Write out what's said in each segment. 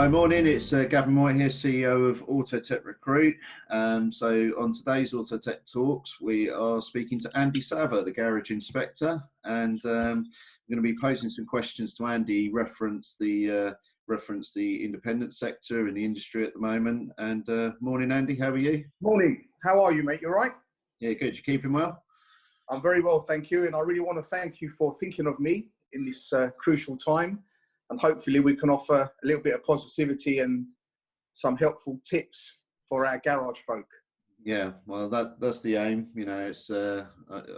Hi, morning. It's Gavin White here, CEO of Autotech Recruit. So on today's Autotech Talks, we are speaking to Andy Savva, the garage inspector, and I'm going to be posing some questions to Andy, reference the independent sector and the industry at the moment. And morning, Andy. How are you? Morning. How are you, mate? You all right? Yeah, good. You keeping well? I'm very well, thank you. And I really want to thank you for thinking of me in this crucial time. And hopefully we can offer a little bit of positivity and some helpful tips for our garage folk. Yeah, well, that's the aim. You know, it's I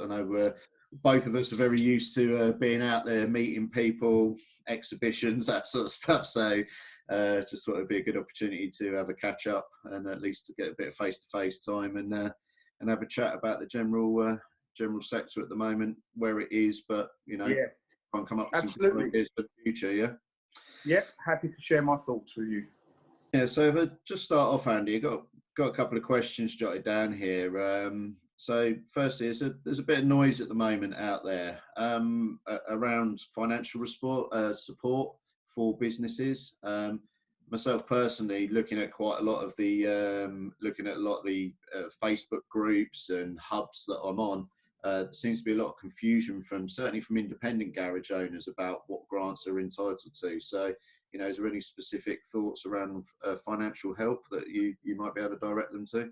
know both of us are very used to being out there, meeting people, exhibitions, that sort of stuff. So just thought it'd be a good opportunity to have a catch up and at least to get a bit of face-to-face time and have a chat about the general sector at the moment, where it is, but you know, yeah, try and come up with absolutely. some ideas for the future. Yeah. Yeah, happy to share my thoughts with you. Yeah. So if I just start off, Andy, I got a couple of questions jotted down here. So firstly, there's a bit of noise at the moment out there around financial support for businesses. Myself personally, looking at quite a lot of the Facebook groups and hubs that I'm on, there seems to be a lot of confusion certainly from independent garage owners about what grants are entitled to. So, you know, is there any specific thoughts around financial help that you might be able to direct them to?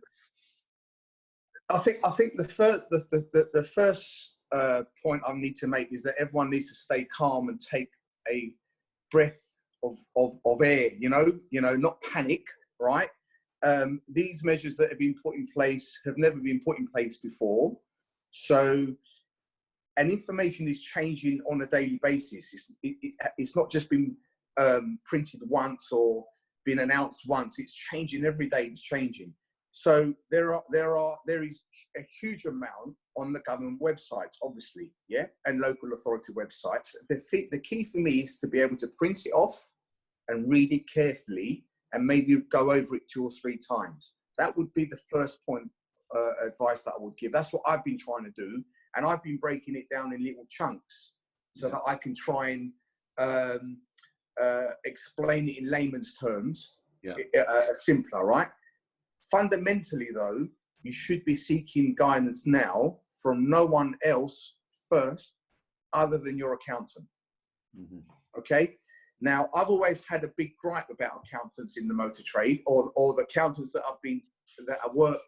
I think the first point I need to make is that everyone needs to stay calm and take a breath of air. You know, not panic. Right? These measures that have been put in place have never been put in place before. So, and information is changing on a daily basis. It's not just been printed once or been announced once. It's changing every day. It's changing. So there is a huge amount on the government websites, obviously, yeah, and local authority websites. The key for me is to be able to print it off and read it carefully and maybe go over it 2 or 3 times. That would be the first point advice that I would give. That's what I've been trying to do, and I've been breaking it down in little chunks so that I can try and explain it in layman's terms, simpler, right? Fundamentally, though, you should be seeking guidance now from no one else first, other than your accountant. Mm-hmm. Okay. Now, I've always had a big gripe about accountants in the motor trade, or the accountants that I work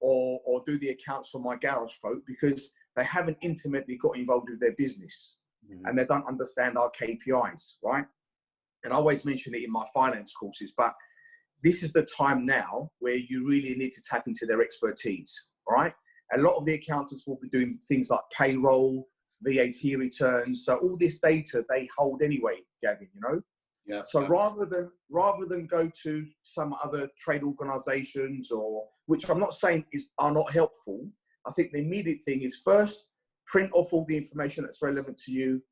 or do the accounts for my garage folk, because they haven't intimately got involved with their business. Mm-hmm. And they don't understand our KPIs, right? And I always mention it in my finance courses, but this is the time now where you really need to tap into their expertise, right? A lot of the accountants will be doing things like payroll, VAT returns. So all this data they hold anyway, Gavin, you know? Yeah. So rather than go to some other trade organizations, or which I'm not saying are not helpful, I think the immediate thing is first, print off all the information that's relevant to you,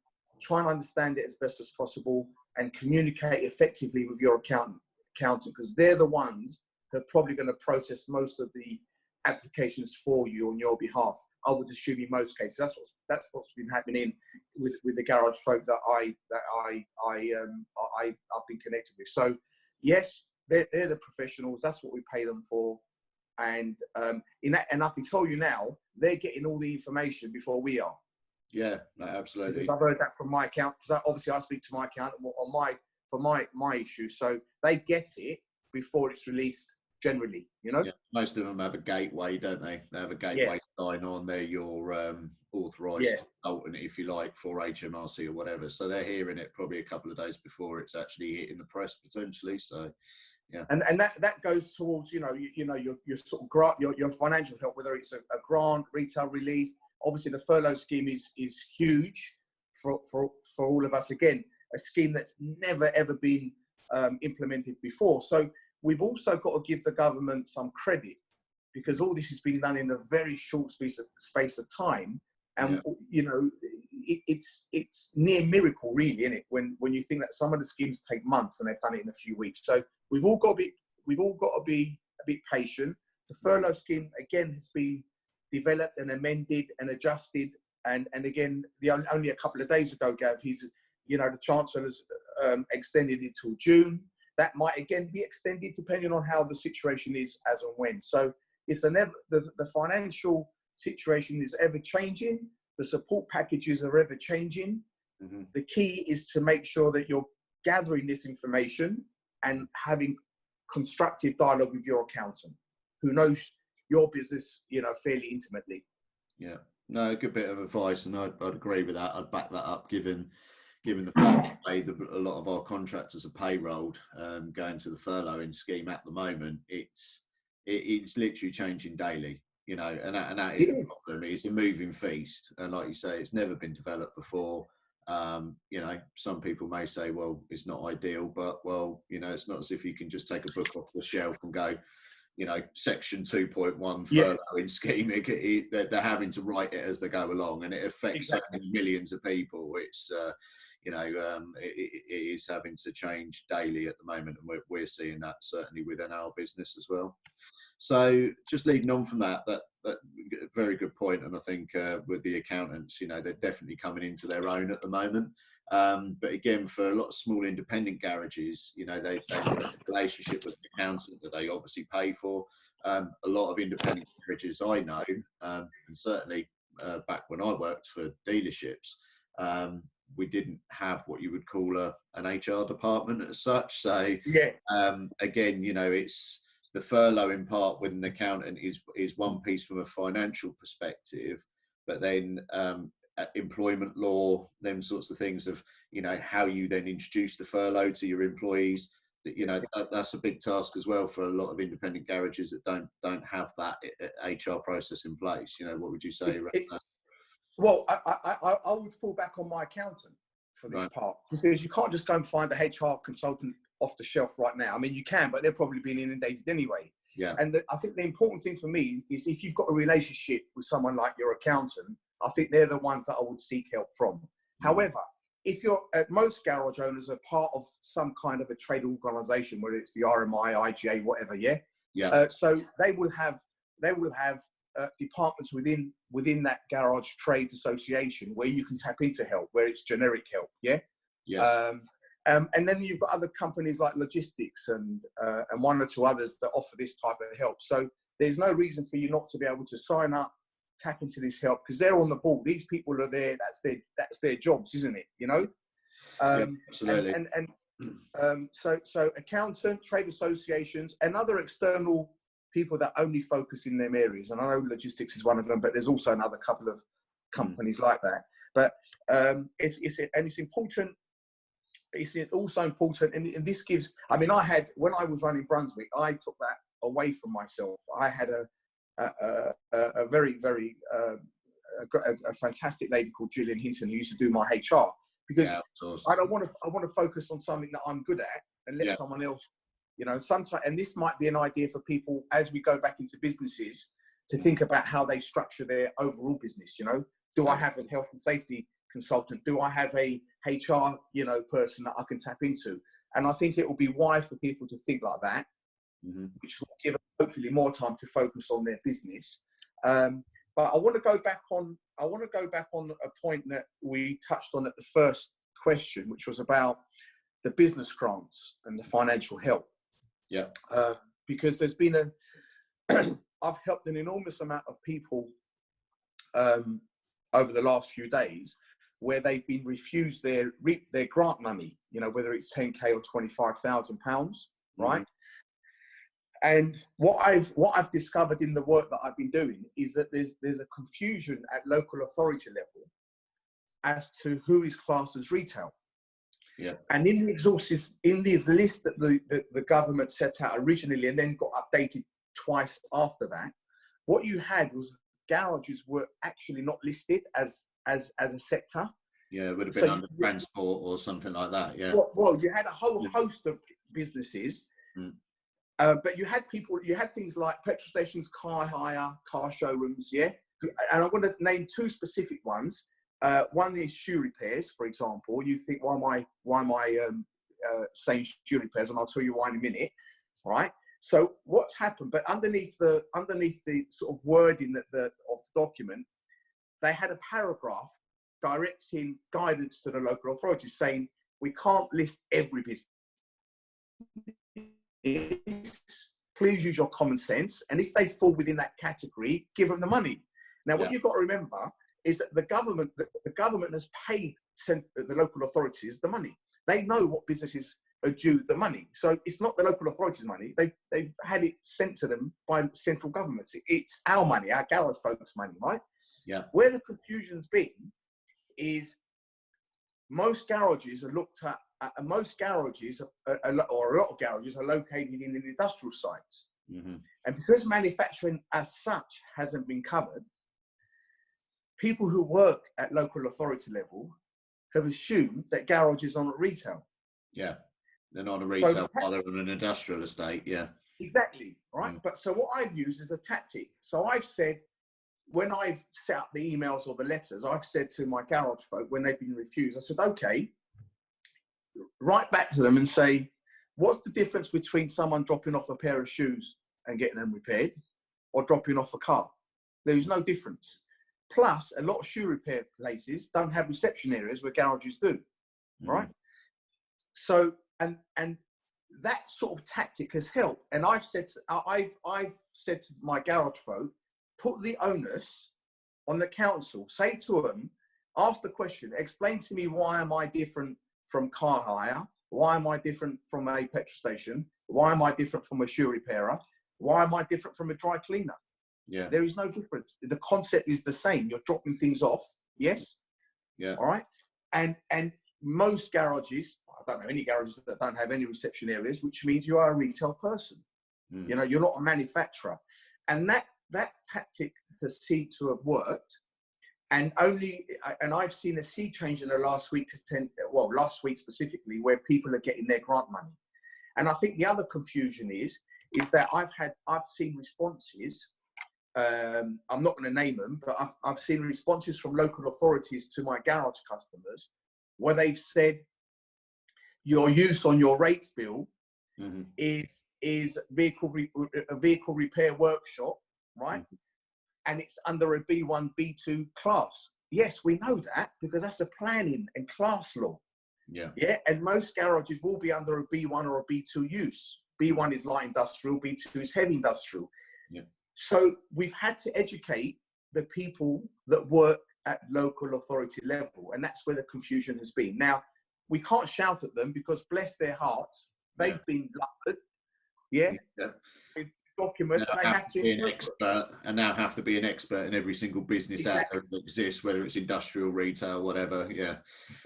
try and understand it as best as possible, and communicate effectively with your accountant, because they're the ones who are probably going to process most of the applications for you on your behalf. I would assume in most cases that's what's been happening with the garage folk that I've been connected with. So yes, they're the professionals. That's what we pay them for, and and I can tell you now, they're getting all the information before we are. Yeah, no, absolutely. Because I've heard that from my account. Because obviously I speak to my accountant for my issues, so they get it before it's released. Generally, you know. Yeah, most of them have a gateway, don't they? They have a gateway sign on. They're your authorised consultant, if you like, for HMRC or whatever. So they're hearing it probably a couple of days before it's actually hitting the press potentially. So, yeah. And that goes towards your sort of your financial help, whether it's a grant, retail relief. Obviously, the furlough scheme is huge for all of us. Again, a scheme that's never ever been implemented before. So we've also got to give the government some credit, because all this has been done in a very short space of time. And, you know, it's near miracle, really, isn't it? When you think that some of the schemes take months and they've done it in a few weeks. So we've all got to be a bit patient. The furlough scheme, again, has been developed and amended and adjusted. And again, only a couple of days ago, Gav, the Chancellor has extended it till June. that might again be extended depending on how the situation is as and when. So it's the financial situation is ever changing. The support packages are ever changing. Mm-hmm. The key is to make sure that you're gathering this information and having constructive dialogue with your accountant who knows your business, fairly intimately. Yeah, no, a good bit of advice, and I'd agree with that. I'd back that up, given the fact that a lot of our contractors are payrolled, going to the furloughing scheme at the moment. It's literally changing daily, and that is a problem. It's a moving feast, and like you say, it's never been developed before. Some people may say, well, it's not ideal, but it's not as if you can just take a book off the shelf and go, section 2.1 furloughing scheme. They're having to write it as they go along, and it affects so many millions of people. It's it is having to change daily at the moment, and we're seeing that certainly within our business as well. So just leading on from that very good point, and I think with the accountants, they're definitely coming into their own at the moment. But again, for a lot of small independent garages, they have a relationship with the accountant that they obviously pay for. A lot of independent garages I know, and certainly back when I worked for dealerships, we didn't have what you would call an HR department as such. So again, it's the furloughing part with an accountant is one piece from a financial perspective, but then employment law, them sorts of things of how you then introduce the furlough to your employees. That's a big task as well for a lot of independent garages that don't have that HR process in place. What would you say around that? Well, I would fall back on my accountant for this part, because you can't just go and find a HR consultant off the shelf right now. I mean, you can, but they're probably being inundated anyway. Yeah. And I think the important thing for me is if you've got a relationship with someone like your accountant, I think they're the ones that I would seek help from. However, if you're most garage owners are part of some kind of a trade organisation, whether it's the RMI, IGA, whatever, so they will have departments within that garage trade association where you can tap into help, where it's generic help, and then you've got other companies like logistics and one or two others that offer this type of help. So there's no reason for you not to be able to sign up, tap into this help, because they're on the ball. These people are there. That's their jobs, isn't it? Absolutely. So accountant, trade associations, and other external people that only focus in them areas. And I know logistics is one of them, but there's also another couple of companies like that. But it's important. It's also important, and this gives. I mean, when I was running Brunswick, I took that away from myself. I had a very, very a fantastic lady called Gillian Hinton who used to do my HR, because I want to focus on something that I'm good at and let someone else, sometimes. And this might be an idea for people as we go back into businesses to think about how they structure their overall business. Do I have a health and safety consultant? Do I have a HR, person that I can tap into? And I think it will be wise for people to think like that, which will give them hopefully more time to focus on their business. But I want to go back on a point that we touched on at the first question, which was about the business grants and the financial help. Yeah. Because there's been I've helped an enormous amount of people over the last few days where they've been refused their grant money, whether it's 10K or £25,000, right? And what I've discovered in the work that I've been doing is that there's a confusion at local authority level as to who is classed as retail. Yeah. And in the list that the government set out originally and then got updated twice after that, what you had was garages were actually not listed as a sector. Yeah, it would have been under transport or something like that. Yeah. Well, you had a whole host of businesses. But you had things like petrol stations, car hire, car showrooms, and I want to name two specific ones. One is shoe repairs, for example. You think, why am I saying shoe repairs? And I'll tell you why in a minute, right? So what's happened? But underneath the sort of wording of the document, they had a paragraph directing guidance to the local authorities saying we can't list every business. please use your common sense. And if they fall within that category, give them the money. Now, what you've got to remember is that the government has paid the local authorities the money. They know what businesses are due the money. So it's not the local authorities' money. They've had it sent to them by central governments. It's our money, our garage folks' money, right? Yeah. Where the confusion's been is most garages are looked at, most garages, or a lot of garages are located in industrial sites. Mm-hmm. And because manufacturing as such hasn't been covered, people who work at local authority level have assumed that garages are not retail. Yeah, they're not a retail, they're on an industrial estate. Yeah, exactly, right? But so what I've used is a tactic. So I've said, when I've set up the emails or the letters, I've said to my garage folk when they've been refused, I said, okay, write back to them and say, what's the difference between someone dropping off a pair of shoes and getting them repaired or dropping off a car? There is no difference. Plus, a lot of shoe repair places don't have reception areas where garages do, right? So, and that sort of tactic has helped. And I've said to my garage folk, put the onus on the council. Say to them, ask the question, explain to me, why am I different from car hire? Why am I different from a petrol station? Why am I different from a shoe repairer? Why am I different from a dry cleaner? Yeah. There is no difference. The concept is the same. You're dropping things off. Yes. Yeah. All right. And most garages, I don't know any garages that don't have any reception areas, which means you are a retail person. You know, you're not a manufacturer. And that tactic has seemed to have worked. And I've seen a sea change in the last week last week specifically, where people are getting their grant money. And I think the other confusion is that I've seen responses. I'm not going to name them, but I've seen responses from local authorities to my garage customers where they've said, your use on your rates bill is a vehicle repair workshop, right? And it's under a B1, B2 class. Yes, we know that because that's a planning and class law. Yeah. Yeah. And most garages will be under a B1 or a B2 use. B1 is light industrial, B2 is heavy industrial. Yeah. So we've had to educate the people that work at local authority level. And that's where the confusion has been. Now, we can't shout at them because, bless their hearts, they've been lumbered. Yeah. With documents, they have to be an expert, and now have to be an expert in every single business out there that exists, whether it's industrial, retail, whatever. Yeah.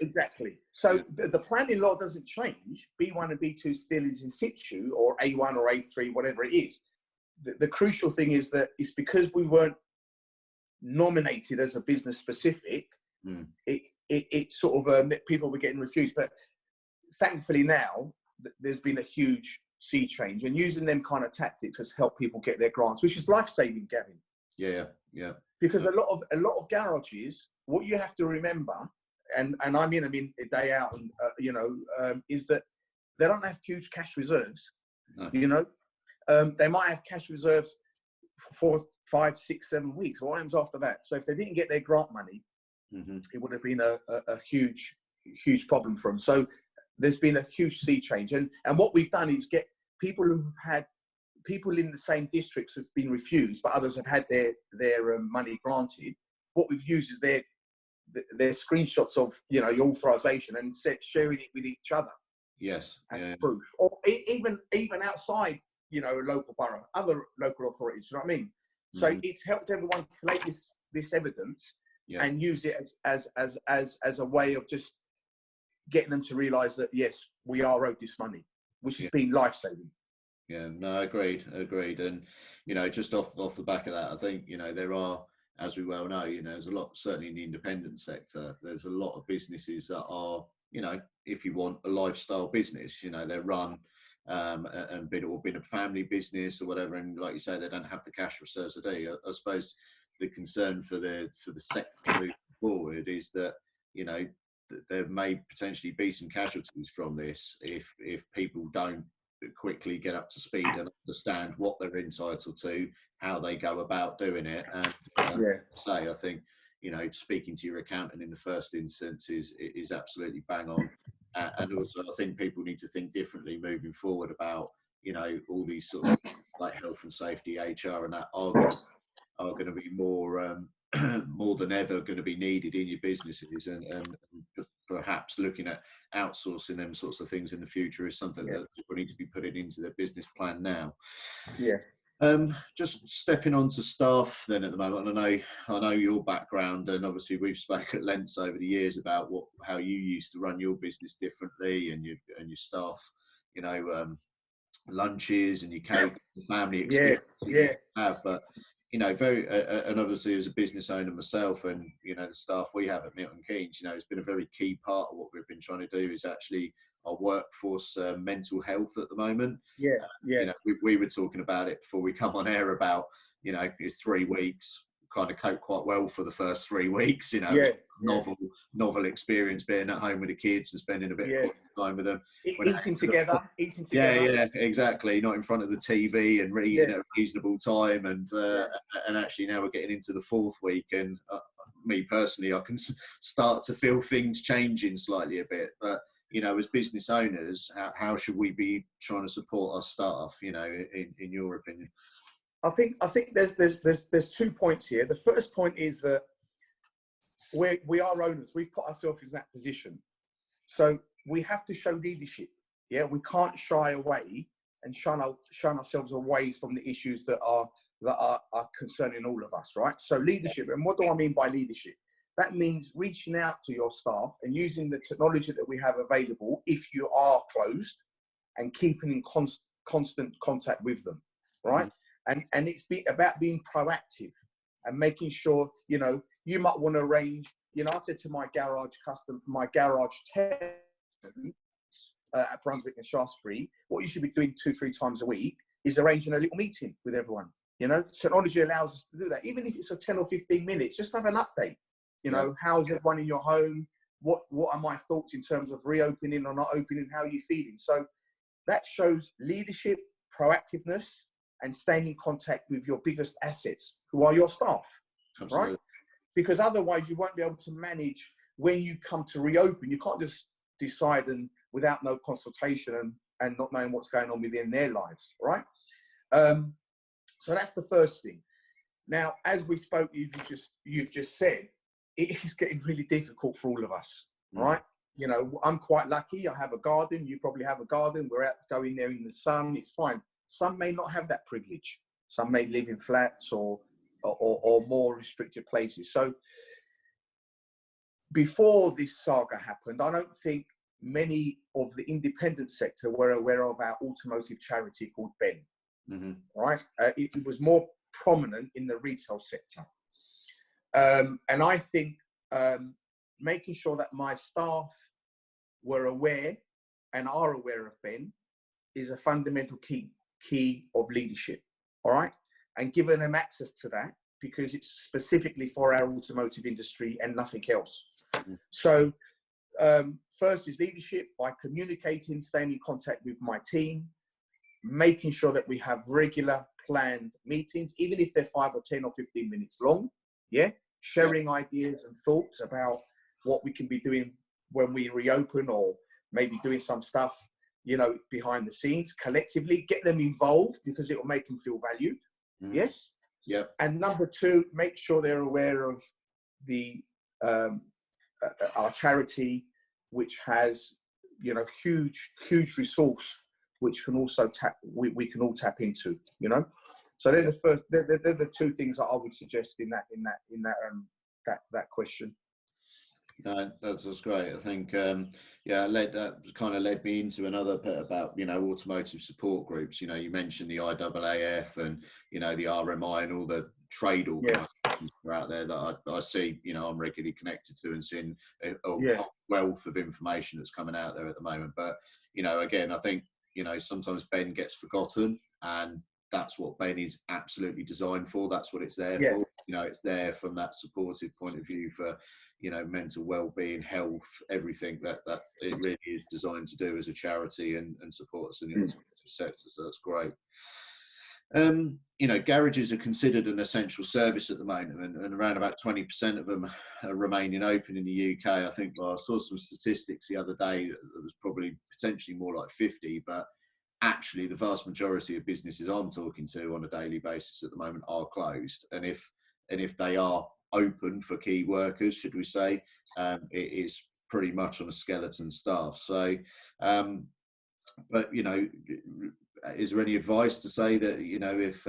Exactly. So the planning law doesn't change. B1 and B2 still is in situ, or A1 or A3, whatever it is. The crucial thing is that it's because we weren't nominated as a business specific, it sort of people were getting refused. But thankfully now there's been a huge sea change, and using them kind of tactics has helped people get their grants, which is life-saving, Gavin. Yeah. Because a lot of garages, what you have to remember, and I'm in them day out, and is that they don't have huge cash reserves. No. You know, they might have cash reserves for 4, 5, 6, 7 weeks. What happens after that? So if they didn't get their grant money, it would have been a huge problem for them. So there's been a huge sea change. And what we've done is get people who've had people in the same districts who've been refused, but others have had their money granted. What we've used is their screenshots of, your authorization and sharing it with each other. Yes. As proof. Or even outside, a local borough, other local authorities, you know what I mean? So it's helped everyone collate this evidence and use it as a way of just getting them to realise that, yes, we are owed this money, which has been life-saving. Yeah, no, agreed. And, just off the back of that, I think, there are, as we well know, there's a lot, certainly in the independent sector, there's a lot of businesses that are, if you want a lifestyle business, they're run and been a family business or whatever. And like you say, they don't have the cash reserves today. I suppose the concern for the sector moving forward is that, there may potentially be some casualties from this if people don't quickly get up to speed and understand what they're entitled to, how they go about doing it. And I think, speaking to your accountant in the first instance is absolutely bang on. And also, I think people need to think differently moving forward about, you know, all these sorts of things like health and safety, HR, and that are going to be more more than ever going to be needed in your businesses, and perhaps looking at outsourcing them sorts of things in the future is something that people need to be putting into their business plan now. Yeah. Just stepping on to staff then at the moment. And I know your background, and obviously we've spoken at length over the years about how you used to run your business differently, and your staff, you know, lunches and your cake, the family experience you have. But you know, and obviously as a business owner myself, and you know, the staff we have at Milton Keynes, you know, it's been a very key part of what we've been trying to do is actually our workforce mental health at the moment. You know, we were talking about it before we come on air about, you know, it's 3 weeks, kind of cope quite well for the first 3 weeks, you know, novel experience being at home with the kids and spending a bit of time with them. Eating together. Yeah, exactly. Not in front of the TV and eating at a reasonable time. And actually now we're getting into the 4th week, and me personally, I can start to feel things changing slightly a bit. But you know, as business owners, how should we be trying to support our staff? You know, in your opinion? I think there's 2 points here. The first point is that we are owners. We've put ourselves in that position, so we have to show leadership. Yeah, we can't shy away and shun ourselves away from the issues that are concerning all of us, right? So leadership, and what do I mean by leadership? That means reaching out to your staff and using the technology that we have available if you are closed, and keeping in constant contact with them, right? And it's about being proactive and making sure, you know, you might want to arrange, you know, I said to my garage tenants at Brunswick and Shaftesbury, what you should be doing 2-3 times a week is arranging a little meeting with everyone. You know, technology allows us to do that. Even if it's a 10 or 15 minutes, just have an update. You know, how's everyone in your home? What are my thoughts in terms of reopening or not opening? How are you feeling? So that shows leadership, proactiveness, and staying in contact with your biggest assets, who are your staff. Absolutely. Right? Because otherwise you won't be able to manage when you come to reopen. You can't just decide and without no consultation and not knowing what's going on within their lives, right? So that's the first thing. Now, as we spoke, you've just said, it is getting really difficult for all of us, right? You know, I'm quite lucky. I have a garden. You probably have a garden. We're out going there in the sun. It's fine. Some may not have that privilege. Some may live in flats or more restricted places. So before this saga happened, I don't think many of the independent sector were aware of our automotive charity called Ben, right? It was more prominent in the retail sector. And I think making sure that my staff were aware and are aware of Ben is a fundamental key of leadership, all right? And giving them access to that, because it's specifically for our automotive industry and nothing else. So first is leadership by communicating, staying in contact with my team, making sure that we have regular planned meetings, even if they're 5 or 10 or 15 minutes long, sharing ideas and thoughts about what we can be doing when we reopen, or maybe doing some stuff, you know, behind the scenes collectively. Get them involved because it will make them feel valued. Yes. Yeah. And number 2, make sure they're aware of the our charity, which has, you know, huge resource, which can also we can all tap into, you know. So they're the 2 things that I would suggest in that question. No, that's great. I think, that kind of led me into another bit about, you know, automotive support groups. You know, you mentioned the IAAF and, you know, the RMI and all the trade organisations are out there that I see, you know, I'm regularly connected to and seeing a wealth of information that's coming out there at the moment. But, you know, again, I think, you know, sometimes Ben gets forgotten, and that's what Ben is absolutely designed for. That's what it's there for. You know, it's there from that supportive point of view for, you know, mental well-being, health, everything that it really is designed to do as a charity and support us in the automotive sector. So that's great. You know, garages are considered an essential service at the moment, and around about 20% of them are remaining open in the UK. I think, well, I saw some statistics the other day that was probably potentially more like 50, but actually the vast majority of businesses I'm talking to on a daily basis at the moment are closed. And if they are open for key workers, should we say, it is pretty much on a skeleton staff. So, but you know, is there any advice to say that, you know, if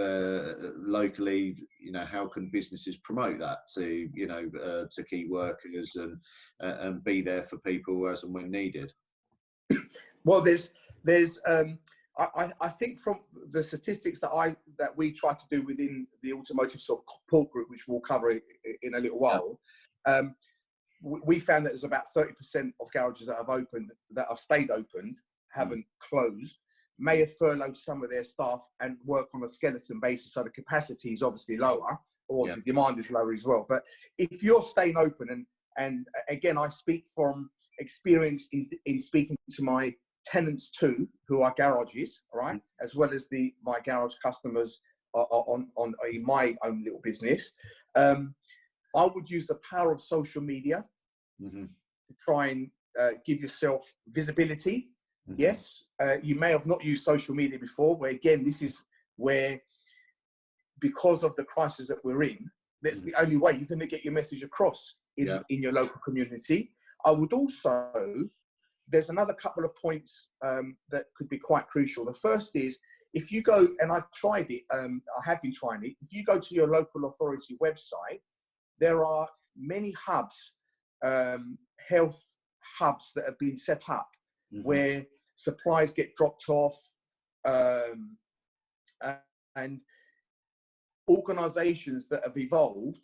locally, you know, how can businesses promote that to, you know, to key workers and be there for people as and when needed? Well, I think from the statistics that we try to do within the automotive sort of support group, which we'll cover in a little while, we found that there's about 30% of garages that have opened, that have stayed open, haven't closed, may have furloughed some of their staff and work on a skeleton basis, so the capacity is obviously lower, or the demand is lower as well. But if you're staying open, and again, I speak from experience in speaking to my tenants too, who are garages, right, as well as my garage customers on in my own little business. I would use the power of social media to try and give yourself visibility. Yes, you may have not used social media before, where again, this is where, because of the crisis that we're in, that's the only way you're going to get your message across in your local community. I would also, there's another couple of points that could be quite crucial. The first is, if you go, and I've tried it, I have been trying it, if you go to your local authority website, there are many hubs, health hubs that have been set up where supplies get dropped off, and organisations that have evolved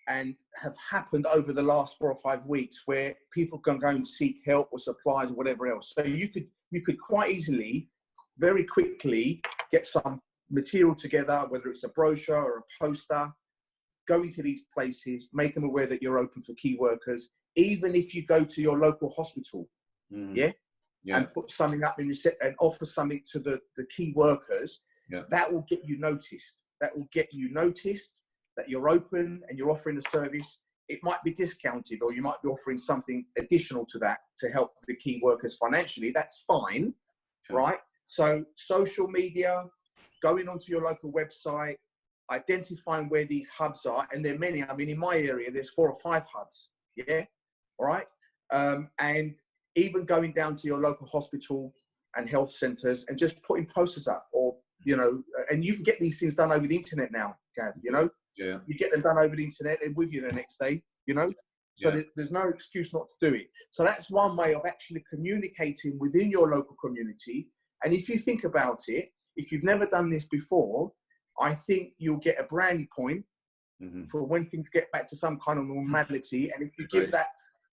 and have happened over the last 4 or 5 weeks, where people can go and seek help or supplies or whatever else. So you could quite easily, very quickly, get some material together, whether it's a brochure or a poster, go into these places, make them aware that you're open for key workers. Even if you go to your local hospital, and put something up and offer something to the key workers, that will get you noticed. That will get you noticed that you're open and you're offering a service. It might be discounted, or you might be offering something additional to that to help the key workers financially. That's fine, right? So social media, going onto your local website, identifying where these hubs are, and there are many. I mean, in my area, there's 4 or 5 hubs, all right? And even going down to your local hospital and health centres and just putting posters up, or, you know, and you can get these things done over the internet now, Gav, you know? You get them done over the internet and with you the next day, you know? So there's no excuse not to do it. So that's one way of actually communicating within your local community. And if you think about it, if you've never done this before, I think you'll get a brownie point for when things get back to some kind of normality. And if you give that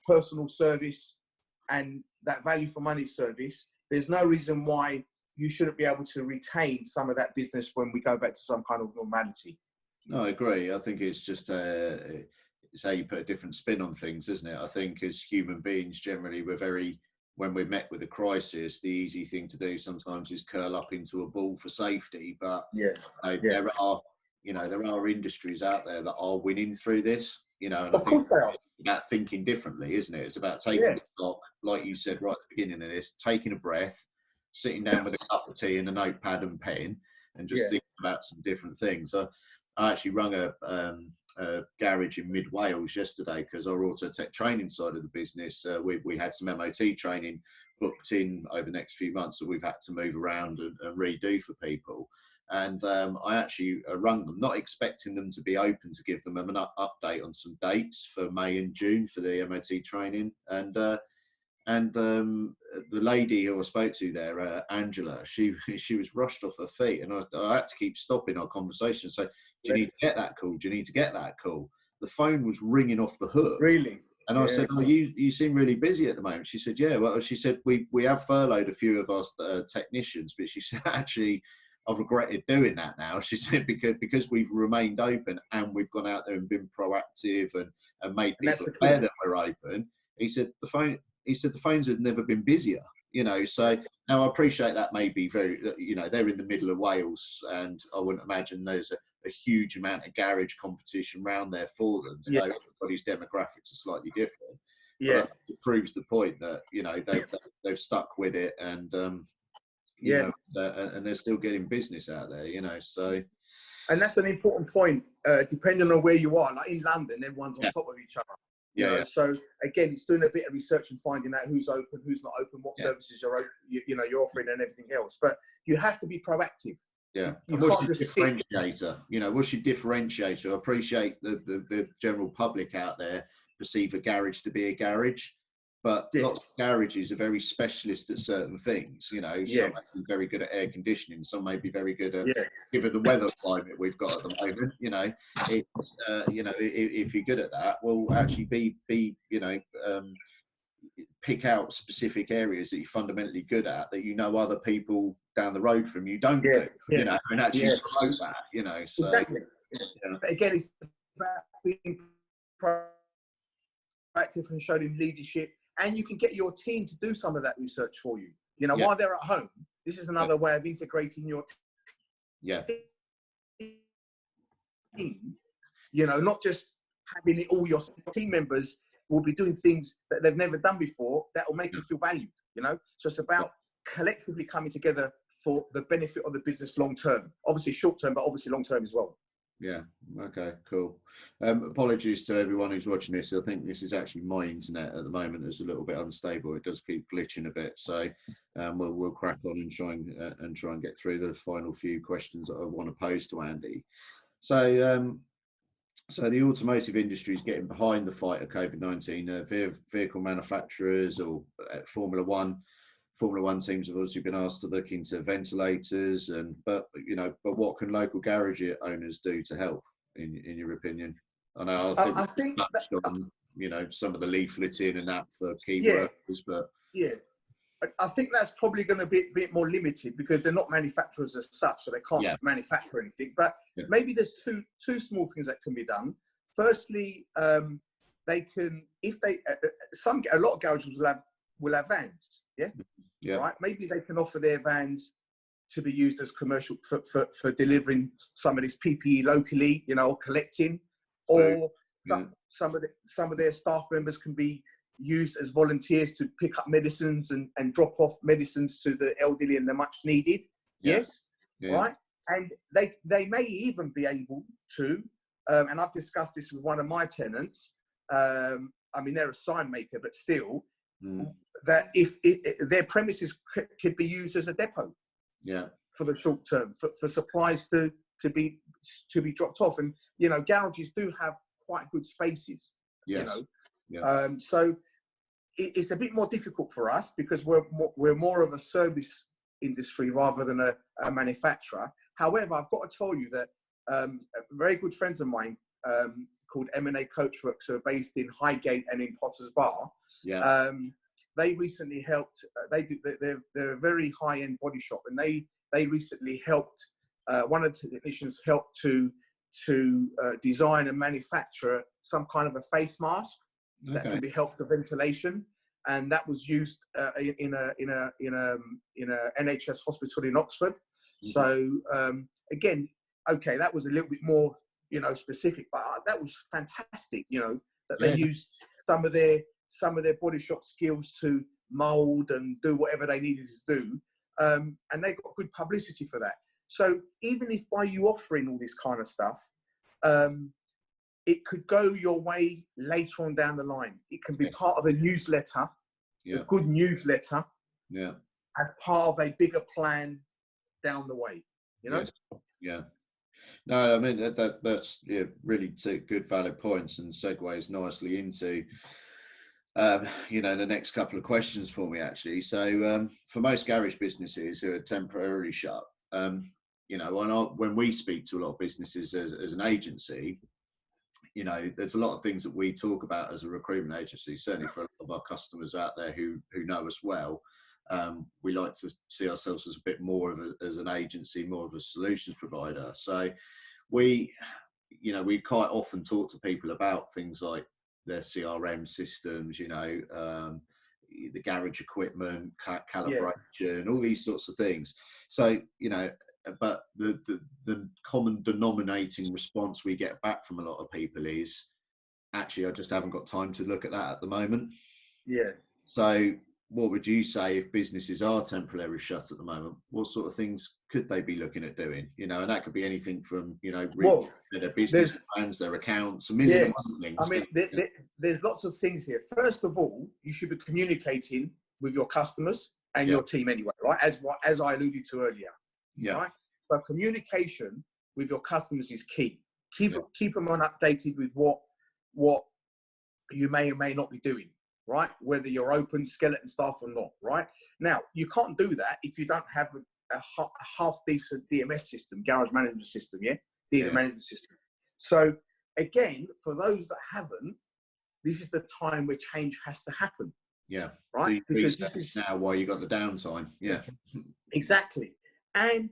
personal service and that value for money service, there's no reason why you shouldn't be able to retain some of that business when we go back to some kind of normality. No, I agree. I think it's just it's how you put a different spin on things, isn't it? I think as human beings, generally, when we're met with a crisis, the easy thing to do sometimes is curl up into a ball for safety. But there are industries out there that are winning through this. You know, and of course they are. It's about thinking differently, isn't it? It's about taking stock, like you said right at the beginning of this, taking a breath, sitting down with a cup of tea and a notepad and pen, and just thinking about some different things. I actually rung a garage in mid Wales yesterday, because our Autotech training side of the business, we had some MOT training booked in over the next few months that we've had to move around and redo for people. And I actually rung them, not expecting them to be open, to give them an update on some dates for May and June for the MOT training. And the lady who I spoke to there, Angela, she was rushed off her feet, and I had to keep stopping our conversation. So, do you need to get that call? Do you need to get that call? The phone was ringing off the hook. Really? And I said, "Oh, you seem really busy at the moment." She said, "Yeah." Well, she said, we have furloughed a few of our technicians, but she said, actually, I've regretted doing that now. She said, because we've remained open and we've gone out there and been proactive and made people aware that we're open. He said the phones have never been busier. you know. So now I appreciate that may be very, you know, they're in the middle of Wales, and I wouldn't imagine there's a huge amount of garage competition around there for them. So Yeah, everybody's demographics are slightly different. But I yeah, think it proves the point that, you know, they've stuck with it, and you yeah. know, and they're still getting business out there, you know. So And that's an important point. Depending on where you are, like in London, everyone's on yeah, top of each other. You yeah, know, yeah, so again, it's doing a bit of research and finding out who's open, who's not open, what yeah. services you're open, you know, you're offering, and everything else. But you have to be proactive. Yeah, You and what's can't your just sit. differentiator? You know, what's your differentiator? I appreciate the general public out there perceive a garage to be a garage, but Yeah, lots of garages are very specialist at certain things. You know, yeah, some may be very good at air conditioning, some may be very good at, yeah, given the weather climate we've got at the moment. You know, if you're good at that, well, actually be you know. Pick out specific areas that you're fundamentally good at that, you know, other people down the road from you don't yeah, do, yeah, you know, and actually yeah. promote that, you know. So Exactly. yeah, But again, it's about being proactive and showing leadership, and you can get your team to do some of that research for you. You know, yeah, while they're at home, this is yeah, another way of integrating your yeah, team. You know, not just having it all, your team members will be doing things that they've never done before that will make yeah, them feel valued. You know, so it's yeah. about collectively coming together for the benefit of the business long term. Obviously short term, but obviously long term as well. Yeah. Okay. Cool. Apologies to everyone who's watching this. I think this is actually my internet at the moment. It's a little bit unstable. It does keep glitching a bit. So we'll crack on and try and get through the final few questions that I want to pose to Andy. So so the automotive industry is getting behind the fight of COVID-19. Vehicle manufacturers or Formula One teams have obviously been asked to look into ventilators, but what can local garage owners do to help, in your opinion? I know I think I we think that, touched on some of the leafleting and that for key yeah, workers, but yeah. I think that's probably going to be a bit more limited because they're not manufacturers as such, so they can't yeah, manufacture anything. But yeah, maybe there's two small things that can be done. Firstly, they can, if they a lot of garages will have vans, yeah, yeah, right. Maybe they can offer their vans to be used as commercial for delivering some of this PPE locally, you know, or collecting, food, or yeah, some of their staff members can be used as volunteers to pick up medicines and drop off medicines to the elderly and the much needed. yeah, Yes, yeah, right. And they may even be able to, and I've discussed this with one of my tenants. I mean, they're a sign maker, but still, that if their premises could be used as a depot, yeah, for the short term, for supplies to be dropped off. And you know, garages do have quite good spaces. You yes, know, yeah, so it's a bit more difficult for us because we're more of a service industry rather than a manufacturer. However, I've got to tell you that very good friends of mine called M&A Coachworks, who are based in Highgate and in Potters Bar. yeah, They recently helped. They're a very high-end body shop, and they recently helped. One of the technicians helped to design and manufacture some kind of a face mask that okay, can be helped to ventilation, and that was used in a NHS hospital in Oxford. So again, okay, that was a little bit more specific, but that was fantastic. That they yeah, used some of their body shop skills to mold and do whatever they needed to do, and they got good publicity for that. So even if by you offering all this kind of stuff, it could go your way later on down the line. It can be yes, part of a newsletter, a yeah, good newsletter, yeah, as part of a bigger plan down the way. yes, yeah. No, I mean that's really two good valid points and segues nicely into the next couple of questions for me actually. So for most garage businesses who are temporarily shut, when we speak to a lot of businesses as an agency, there's a lot of things that we talk about as a recruitment agency. Certainly for a lot of our customers out there who know us well, we like to see ourselves as a bit more of as an agency, more of a solutions provider. So we quite often talk to people about things like their CRM systems, the garage equipment, Yeah. calibration, all these sorts of things. So, you know, but the common denominating response we get back from a lot of people is, actually, I just haven't got time to look at that at the moment. Yeah. So what would you say if businesses are temporarily shut at the moment? What sort of things could they be looking at doing? You know, and that could be anything from, you know, Well, their business plans, their accounts, a million yeah. and one things. I mean, there's lots of things here. First of all, you should be communicating with your customers and your team anyway, right? As I alluded to earlier, right? But communication with your customers is key. Keep them on updated with what you may or may not be doing, right? Whether you're open, skeleton staff or not, right? Now, you can't do that if you don't have a half decent DMS system, garage management system, dealer management system. So again, for those that haven't, this is the time where change has to happen. Yeah. Right? Because this is now why you got the downtime. Yeah. Exactly. And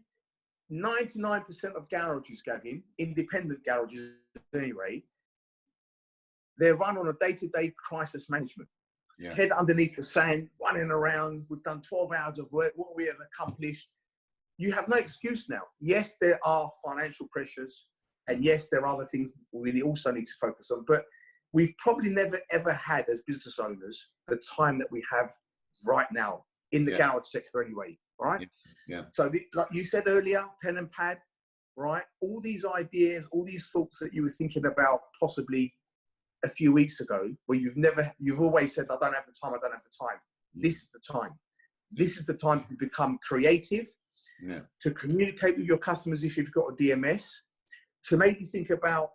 99% of garages, Gavin, independent garages anyway, they're run on a day-to-day crisis management. Head underneath the sand, running around. We've done 12 hours of work. What we have accomplished. You have no excuse now. Yes, there are financial pressures. And yes, there are other things we also need to focus on. But we've probably never, ever had, as business owners, the time that we have right now in the garage sector anyway, right? Yeah. So like you said earlier, pen and pad, right? All these ideas, all these thoughts that you were thinking about possibly a few weeks ago, where you've always said, I don't have the time, I don't have the time. This is the time. This is the time to become creative, to communicate with your customers if you've got a DMS, to maybe think about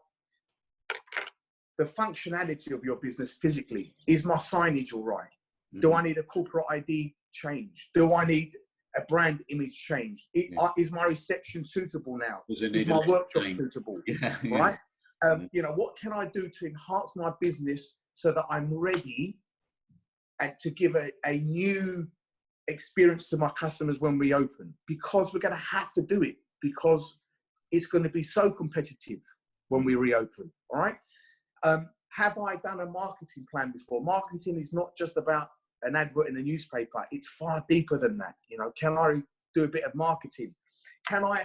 the functionality of your business physically. Is my signage all right? Do I need a corporate ID change? Do I need a brand image change? Is my reception suitable now? Is my workshop suitable? Right? You know, what can I do to enhance my business so that I'm ready and to give a new experience to my customers when we open? Because we're going to have to do it, because it's going to be so competitive when we reopen. All right. Have I done a marketing plan before? Marketing is not just about an advert in a newspaper. It's far deeper than that. You know, can I do a bit of marketing? Can I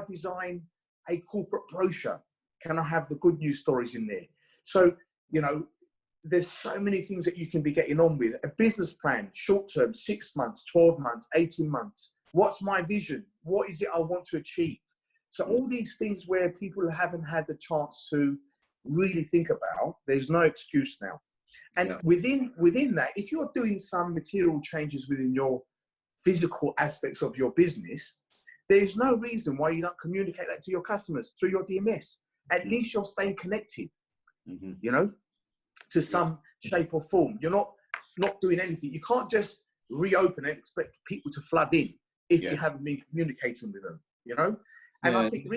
design a corporate brochure? Can I have the good news stories in there? So, you know, there's so many things that you can be getting on with. A business plan, short term, 6 months, 12 months, 18 months. What's my vision? What is it I want to achieve? So all these things where people haven't had the chance to really think about, there's no excuse now. And within that, if you're doing some material changes within your physical aspects of your business, there's no reason why you don't communicate that to your customers through your DMS. At least you're staying connected, you know, to some shape or form. You're not doing anything. You can't just reopen and expect people to flood in if you haven't been communicating with them, you know? And I think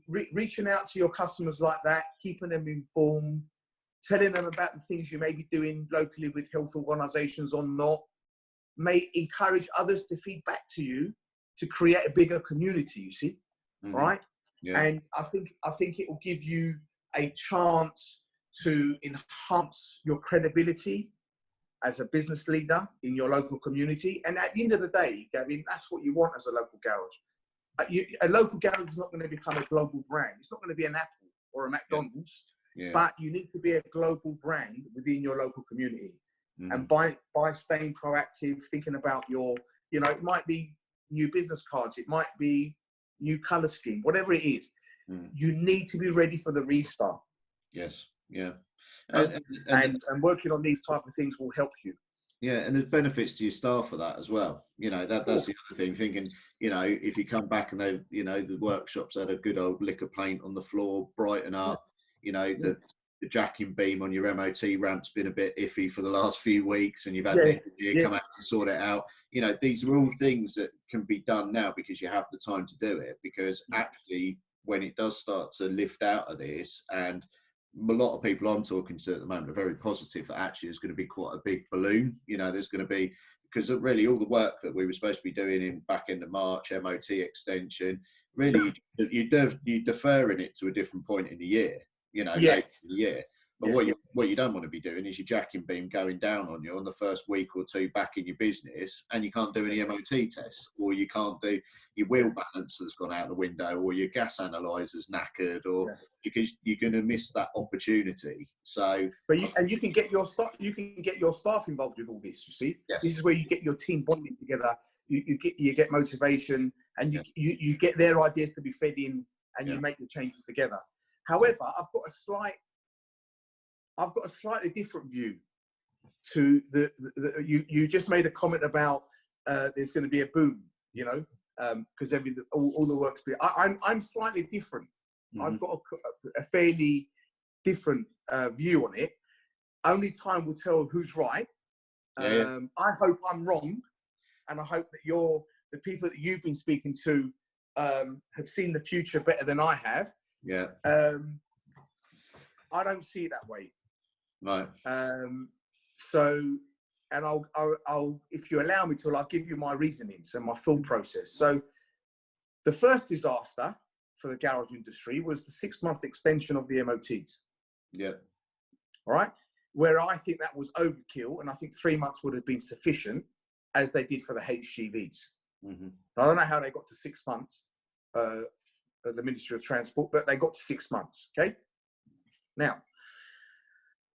reaching out to your customers like that, keeping them informed, telling them about the things you may be doing locally with health organisations or not, may encourage others to feed back to you to create a bigger community, you see, right? And I think it will give you a chance to enhance your credibility as a business leader in your local community. And at the end of the day, Gavin, that's what you want as a local garage. A local garage is not going to become a global brand. It's not going to be an Apple or a McDonald's, but you need to be a global brand within your local community. And by staying proactive, thinking about your, you know, it might be new business cards, it might be new color scheme, whatever it is, you need to be ready for the restart. And working on these type of things will help you. And there's benefits to your staff for that as well. You know, that's the other thing, thinking, you know, if you come back and they, you know, the workshops had a good old lick of paint on the floor, brighten up, you know, the jacking beam on your MOT ramp's been a bit iffy for the last few weeks and you've had an engineer come out to sort it out. You know, these are all things that can be done now because you have the time to do it, because actually when it does start to lift out of this, and a lot of people I'm talking to at the moment are very positive that actually there's going to be quite a big balloon. You know, there's going to be, because really all the work that we were supposed to be doing in back end of March, MOT extension, really you're deferring it to a different point in the year, you know, later in the year. But what you don't want to be doing is your jacking beam going down on you on the first week or two back in your business, and you can't do any MOT tests, or you can't do your wheel balance has gone out the window, or your gas analyzer's knackered, or because you're going to miss that opportunity. So, but you can get your staff involved with all this. You see, this is where you get your team bonding together. You get motivation, and you get their ideas to be fed in, and you make the changes together. However, I've got a slightly different view to you just made a comment about there's going to be a boom, you know, because all the work's been. I'm slightly different. I've got a fairly different view on it. Only time will tell who's right. I hope I'm wrong, and I hope that the people that you've been speaking to have seen the future better than I have. Yeah. I don't see it that way. Right. So, and I'll, if you allow me to, I'll give you my reasonings and my thought process. So, the first disaster for the garage industry was the 6-month extension of the MOTs. Yeah. All right. Where I think that was overkill, and I think 3 months would have been sufficient, as they did for the HGVs. Mm-hmm. I don't know how they got to 6 months, at the Ministry of Transport, but they got to 6 months. Okay. Now,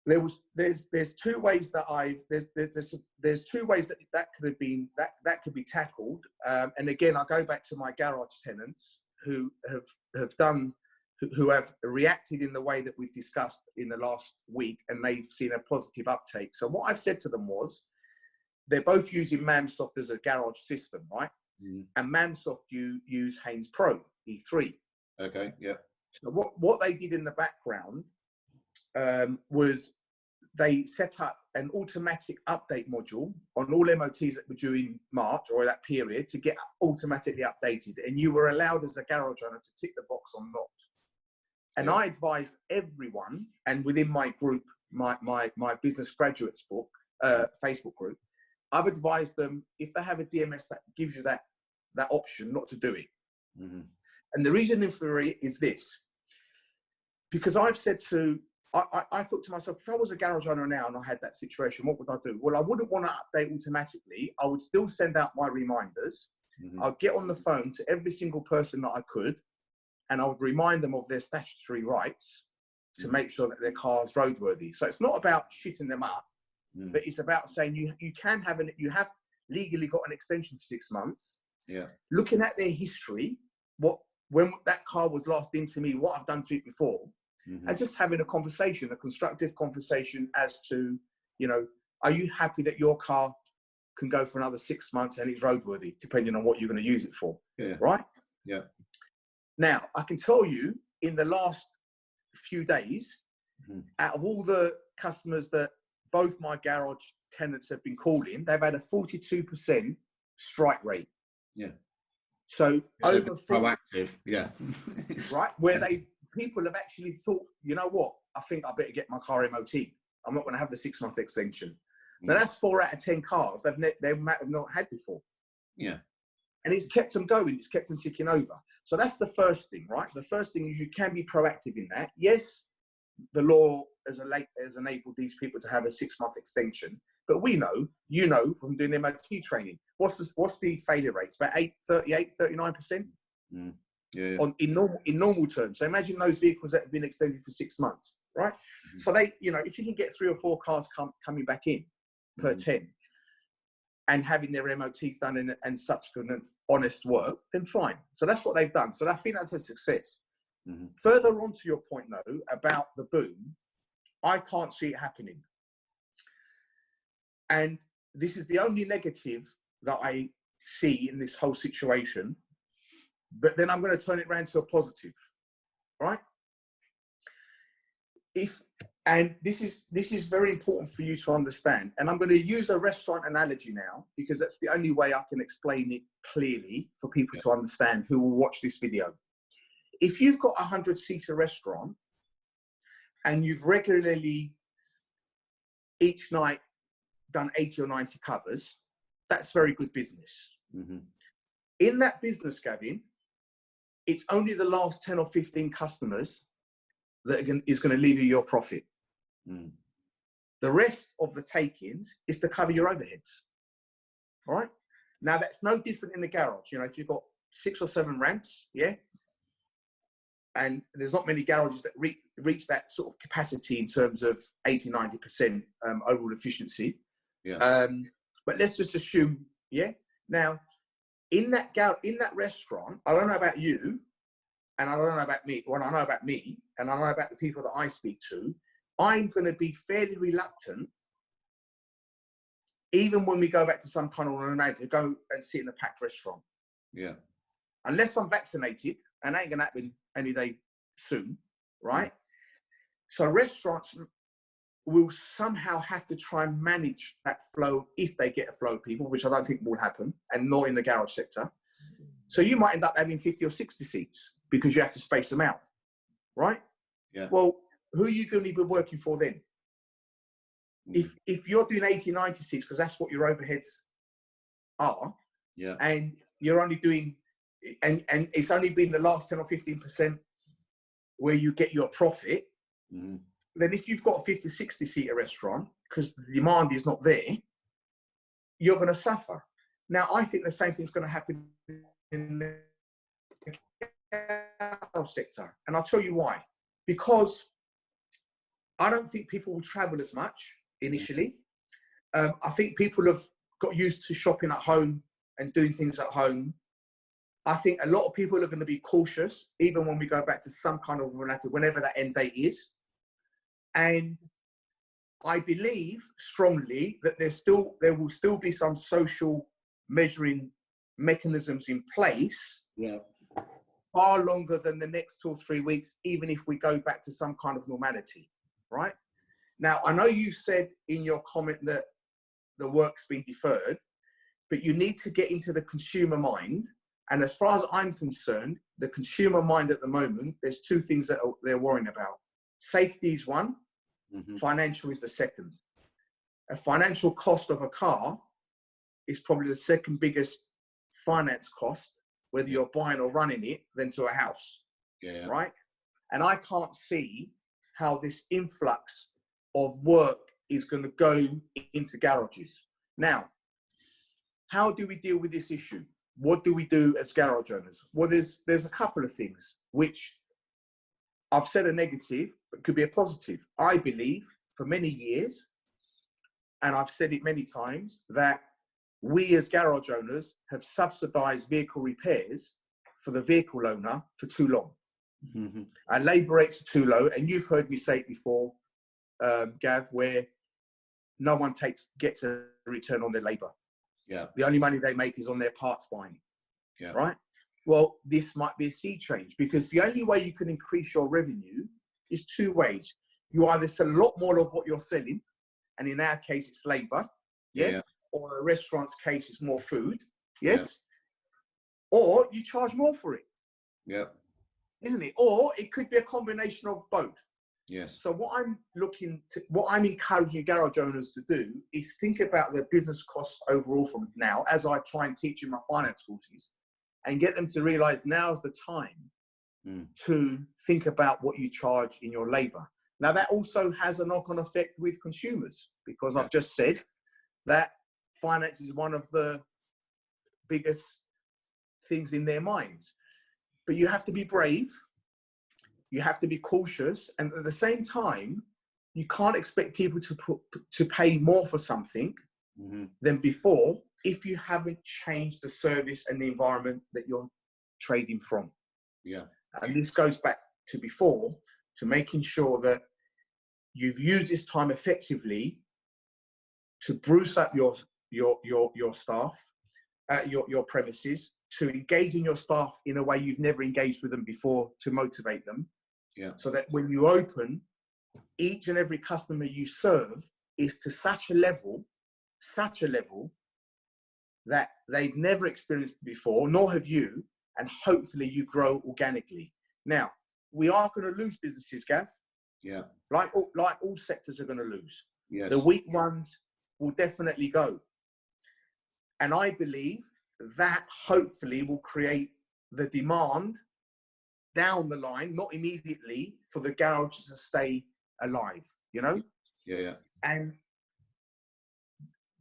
there's two ways that there's two ways that could have been that could be tackled. And again, I go back to my garage tenants who have reacted in the way that we've discussed in the last week, and they've seen a positive uptake. So what I've said to them was, they're both using Mamsoft as a garage system, right? Mm. And Mamsoft use Haynes Pro E3. Okay, yeah. So what they did in the background was they set up an automatic update module on all MOTs that were due in March or that period to get automatically updated. And you were allowed as a garage owner to tick the box or not. And I advised everyone, and within my group, my business graduates book, Facebook group, I've advised them, if they have a DMS that gives you that option, not to do it. Mm-hmm. And the reason for it is this, because I've said I thought to myself, if I was a garage owner now and I had that situation, what would I do? Well, I wouldn't want to update automatically. I would still send out my reminders. Mm-hmm. I'd get on the phone to every single person that I could, and I would remind them of their statutory rights to make sure that their car is roadworthy. So it's not about shitting them up, but it's about saying you have legally got an extension for 6 months. Yeah. Looking at their history, when that car was last into me, what I've done to it before, and just having a conversation, a constructive conversation as to, you know, are you happy that your car can go for another 6 months and it's roadworthy, depending on what you're going to use it for, right? Yeah. Now, I can tell you, in the last few days, out of all the customers that both my garage tenants have been calling, they've had a 42% strike rate. Yeah. So over proactive, right, where people have actually thought, you know what, I think I better get my car MOT. I'm not going to have the 6 month extension. Now that's 4 out of 10 cars they might have not had before. Yeah. And it's kept them going. It's kept them ticking over. So that's the first thing, right? The first thing is you can be proactive in that. Yes, the law has enabled these people to have a 6 month extension, but we know, you know, from doing MOT training, what's the failure rates? About 39%. Yeah. In normal terms. So imagine those vehicles that have been extended for 6 months, right? So they, you know, if you can get 3 or 4 cars coming back in per 10 and having their MOTs done and subsequent honest work, then fine. So that's what they've done. So I think that's a success. Further on to your point, though, about the boom, I can't see it happening. And this is the only negative that I see in this whole situation. But then I'm going to turn it around to a positive, right? And this is very important for you to understand. And I'm going to use a restaurant analogy now, because that's the only way I can explain it clearly for people to understand who will watch this video. If you've got a 100-seater restaurant and you've regularly each night done 80 or 90 covers, that's very good business. In that business, Gavin, it's only the last 10 or 15 customers that is going to leave you your profit. Mm. The rest of the take-ins is to cover your overheads. All right. Now that's no different in the garage. You know, if you've got 6 or 7 ramps, yeah, and there's not many garages that reach that sort of capacity in terms of 80-90% overall efficiency. Yeah. But let's just assume, yeah. Now, in that restaurant, I don't know about you, and I don't know about me. Well, I know about me, and I know about the people that I speak to. I'm going to be fairly reluctant, even when we go back to some kind of normality, to go and sit in a packed restaurant. Yeah. Unless I'm vaccinated, and that ain't going to happen any day soon, right? Mm. So restaurants will somehow have to try and manage that flow if they get a flow of people, which I don't think will happen, and not in the garage sector. So you might end up having 50 or 60 seats because you have to space them out, right? Yeah. Well, who are you going to be working for then? If you're doing 80, 90 seats, because that's what your overheads are, yeah, and you're only doing, and it's only been the last 10 or 15% where you get your profit, then if you've got a 50, 60 seater restaurant, because the demand is not there, you're going to suffer. Now, I think the same thing's going to happen in the sector. And I'll tell you why. Because I don't think people will travel as much initially. I think people have got used to shopping at home and doing things at home. I think a lot of people are going to be cautious, even when we go back to some kind of relative, whenever that end date is. And I believe strongly that there will still be some social measuring mechanisms in place, far longer than the next 2 or 3 weeks, even if we go back to some kind of normality, right? Now, I know you said in your comment that the work's been deferred, but you need to get into the consumer mind. And as far as I'm concerned, the consumer mind at the moment, there's 2 things that they're worrying about. Safety is one, financial is the second. A financial cost of a car is probably the second biggest finance cost, whether you're buying or running it, than to a house, right? And I can't see how this influx of work is going to go into garages. Now, how do we deal with this issue? What do we do as garage owners? Well, there's a couple of things which I've said a negative, but could be a positive. I believe for many years, and I've said it many times, that we as garage owners have subsidized vehicle repairs for the vehicle owner for too long. And labour rates are too low. And you've heard me say it before, Gav, where no one gets a return on their labour. Yeah. The only money they make is on their parts buying. Yeah. Right? Well, this might be a sea change, because the only way you can increase your revenue is 2 ways. You either sell a lot more of what you're selling, and in our case, it's labour, or a restaurant's case, it's more food, or you charge more for it, isn't it? Or it could be a combination of both. Yes. So what I'm encouraging garage owners to do is think about their business costs overall from now, as I try and teach in my finance courses, and get them to realize now's the time to think about what you charge in your labor. Now, that also has a knock-on effect with consumers, because I've just said that finance is one of the biggest things in their minds. But you have to be brave. You have to be cautious. And at the same time, you can't expect people to pay more for something than before if you haven't changed the service and the environment that you're trading from. Yeah. And this goes back to before, to making sure that you've used this time effectively to bruce up your staff, your premises, to engage in your staff in a way you've never engaged with them before, to motivate them. Yeah. So that when you open, each and every customer you serve is to such a level that they've never experienced before, nor have you, and hopefully you grow organically. Now, we are going to lose businesses, Gav. Yeah. Like all sectors are going to lose. Yes. The weak ones will definitely go. And I believe that hopefully will create the demand down the line, not immediately, for the garages to stay alive. you know? Yeah. And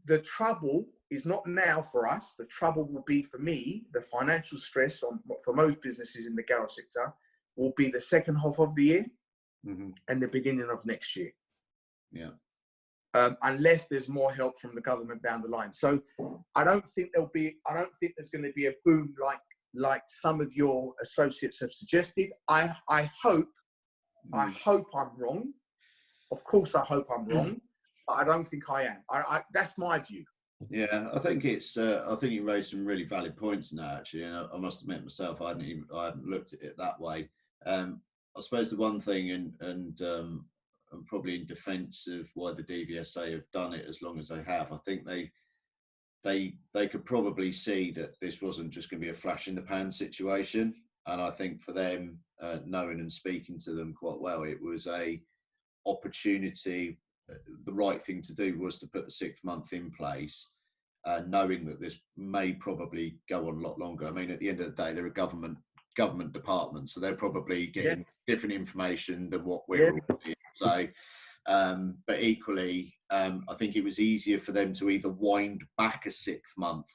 the trouble is not now for us. The trouble will be for me, the financial stress for most businesses in the garage sector will be the second half of the year and the beginning of next year. Yeah. Unless there's more help from the government down the line. So I don't think there's going to be a boom like some of your associates have suggested. I hope I'm wrong. Of course, I hope I'm wrong, but I don't think I am. That's my view. Yeah, I think it's. I think you raised some really valid points in that. Actually, and I must admit myself, I hadn't looked at it that way. I suppose the one thing, and probably in defence of why the DVSA have done it as long as they have, I think they could probably see that this wasn't just going to be a flash in the pan situation. And I think for them, knowing and speaking to them quite well, it was a opportunity. The right thing to do was to put the 6th month in place, knowing that this may probably go on a lot longer. I mean, at the end of the day, they're a government department, so they're probably getting different information than what we're all getting. So, but equally, I think it was easier for them to either wind back a 6th month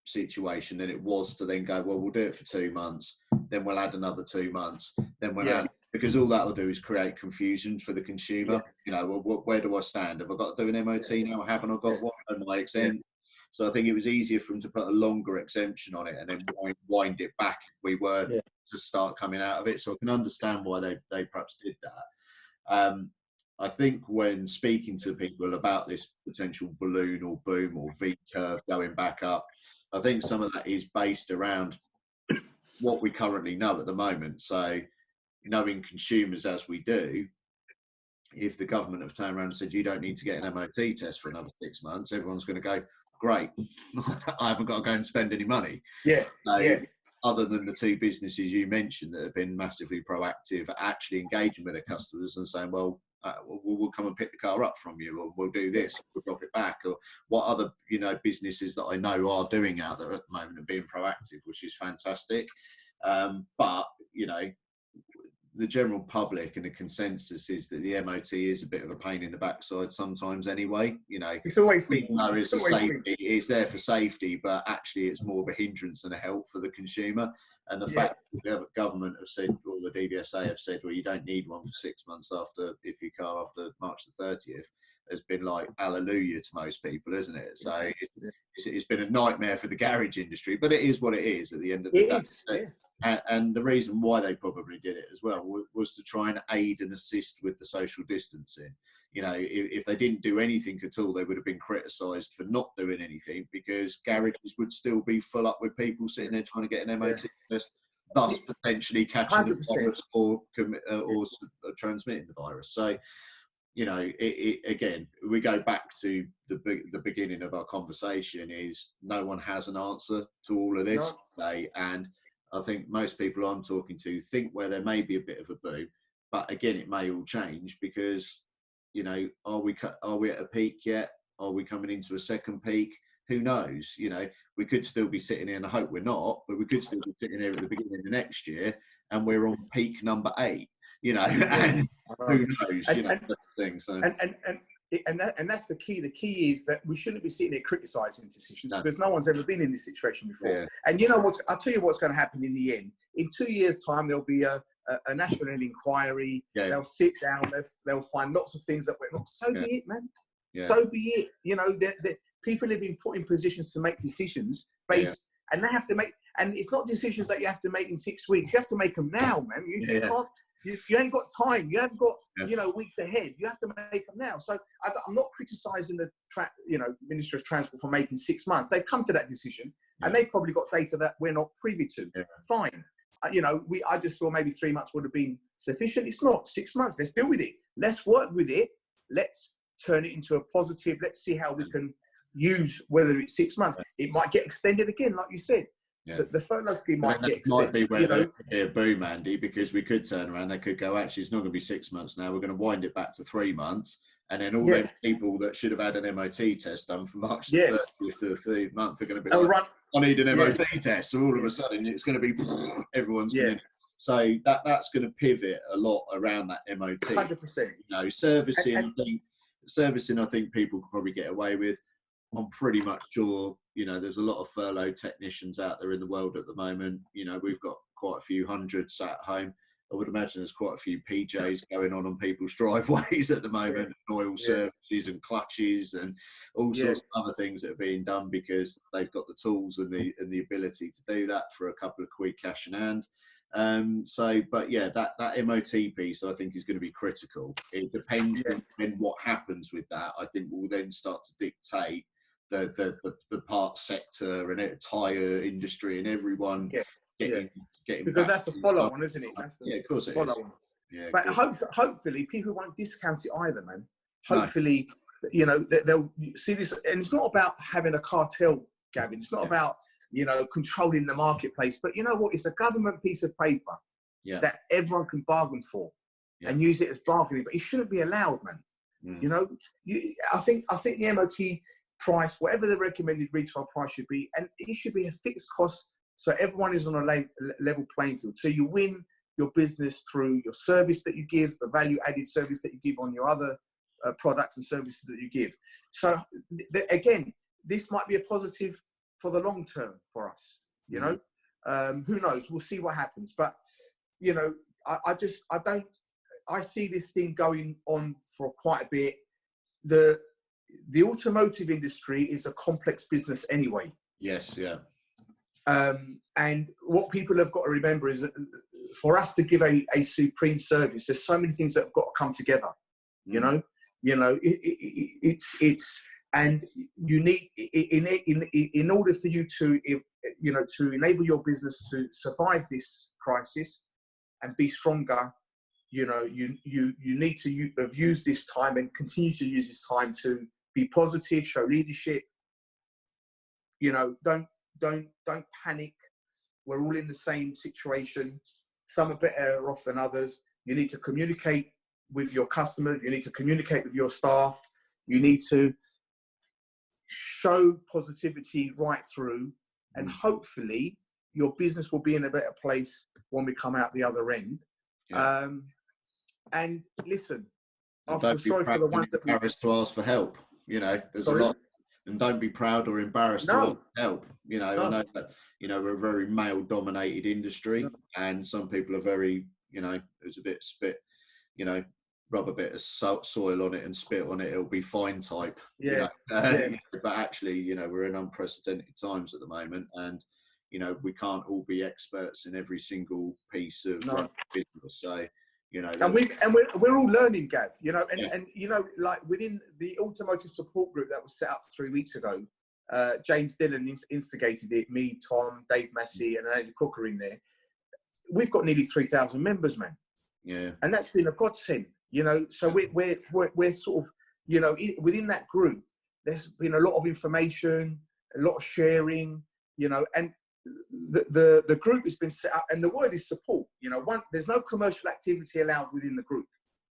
situation than it was to then go, well, we'll do it for 2 months, then we'll add another 2 months, then we'll add, because all that will do is create confusion for the consumer. You know, well, where do I stand? Have I got to do an MOT now? Haven't I got one? Am I exempt? So I think it was easier for them to put a longer exemption on it and then wind it back if we were to start coming out of it. So I can understand why they perhaps did that. I think when speaking to people about this potential balloon or boom or V curve going back up, I think some of that is based around what we currently know at the moment. So knowing consumers as we do, if the government have turned around and said, you don't need to get an MOT test for another 6 months, everyone's going to go, great, I haven't got to go and spend any money. Other than the 2 businesses you mentioned that have been massively proactive, actually engaging with their customers and saying, well, we'll come and pick the car up from you, or we'll do this, we'll drop it back, or what other businesses that I know are doing out there at the moment and being proactive, which is fantastic. But the general public and the consensus is that the MOT is a bit of a pain in the backside sometimes anyway. It's always been. It's there for safety, but actually it's more of a hindrance than a help for the consumer. And the fact that the government have said, or the DVSA have said, well, you don't need one for 6 months if your car after March the 30th, has been like hallelujah to most people, isn't it? So it's been a nightmare for the garage industry, but it is what it is at the end of the day. And the reason why they probably did it as well was to try and aid and assist with the social distancing. If they didn't do anything at all, they would have been criticised for not doing anything, because garages would still be full up with people sitting there trying to get an MOT test, thus potentially catching 100%. The virus or transmitting the virus. So, again, we go back to the beginning of our conversation, is no one has an answer to all of this today. And I think most people I'm talking to think where there may be a bit of a boom, but again, it may all change because, are we at a peak yet? Are we coming into a second peak? Who knows? We could still be sitting here, and I hope we're not, but we could still be sitting here at the beginning of next year and we're on peak number 8, and who knows? That's the thing. So. And that's the key. The key is that we shouldn't be sitting there criticising decisions because no one's ever been in this situation before. And I'll tell you what's going to happen in the end. In 2 years' time, there'll be a national inquiry. They'll sit down. They'll find lots of things that went wrong. So be it, man. So be it. People have been put in positions to make decisions based, and they have to make. And it's not decisions that you have to make in 6 weeks. You have to make them now, man. You can't. You ain't got time. You haven't got, weeks ahead. You have to make them now. So I'm not criticising the Ministry of Transport for making 6 months. They've come to that decision, and they've probably got data that we're not privy to. Fine. I just thought maybe 3 months would have been sufficient. It's not. 6 months. Let's deal with it. Let's work with it. Let's turn it into a positive. Let's see how we can use whether it's 6 months. It might get extended again, like you said. The furlough scheme might get extended. Might be where there could be a boom, Andy, because we could turn around. They could go, actually, it's not going to be 6 months now. We're going to wind it back to 3 months. And then all those people that should have had an MOT test done from March the 30th to the 3rd month are going to be like, I need an MOT test. So all of a sudden, it's going to be, everyone's going to So that's going to pivot a lot around that MOT. 100%. You know, servicing, I think people could probably get away with. I'm pretty much sure, you know, there's a lot of furlough technicians out there in the world at the moment. You know, we've got quite a few hundred sat at home. I would imagine there's quite a few PJs going on people's driveways at the moment, and oil services and clutches and all sorts of other things that are being done because they've got the tools and the ability to do that for a couple of quid cash in hand. But yeah, that MOT piece I think is going to be critical. It depends on what happens with that. I think will then start to dictate the parts sector and tyre industry and everyone getting because that's the follow on, isn't it? That's the of course it follow is. on. Yeah, but hopefully people won't discount it either, man. Hopefully, no. You know, they'll see this, and it's not about having a cartel, Gavin. It's not about, you know, controlling the marketplace. But you know what? It's a government piece of paper that everyone can bargain for and use it as bargaining. But it shouldn't be allowed, man. You know, I think the MOT price, whatever the recommended retail price should be, and it should be a fixed cost, so everyone is on a level playing field. So you win your business through your service that you give, the value-added service that you give on your other products and services that you give. So again, this might be a positive for the long term for us. You know, who knows? We'll see what happens. But you know, I see this thing going on for quite a bit. The automotive industry is a complex business anyway. Yes, yeah. And what people have got to remember is that for us to give a supreme service, there's so many things that have got to come together. You know, it's and you need in order for you to, you know, to enable your business to survive this crisis and be stronger. You know, you need to have used this time and continue to use this time to be positive, show leadership. You know, don't panic. We're all in the same situation. Some are better off than others. You need to communicate with your customers. You need to communicate with your staff. You need to show positivity right through, and hopefully your business will be in a better place when we come out the other end. And listen, I feel sorry for the ones that are embarrassed to ask for help. You know, there's a lot. And don't be proud or embarrassed to ask for help. You know, I know that, you know, we're a very male-dominated industry, and some people are very, you know, there's a bit spit, you know, rub a bit of soil on it and spit on it, it'll be fine type. You know? But actually, you know, we're in unprecedented times at the moment, and you know, we can't all be experts in every single piece of business. So, you know, and we're all learning, Gav. You know, and you know, like within the automotive support group that was set up 3 weeks ago, James Dillon instigated it. Me, Tom, Dave Massey, and Andy Cook are in there. We've got nearly 3,000 members, man. Yeah, and that's been a godsend. You know, so we're sort of, you know, within that group, there's been a lot of information, a lot of sharing. You know, and the group has been set up, and the word is support. You know, there's no commercial activity allowed within the group.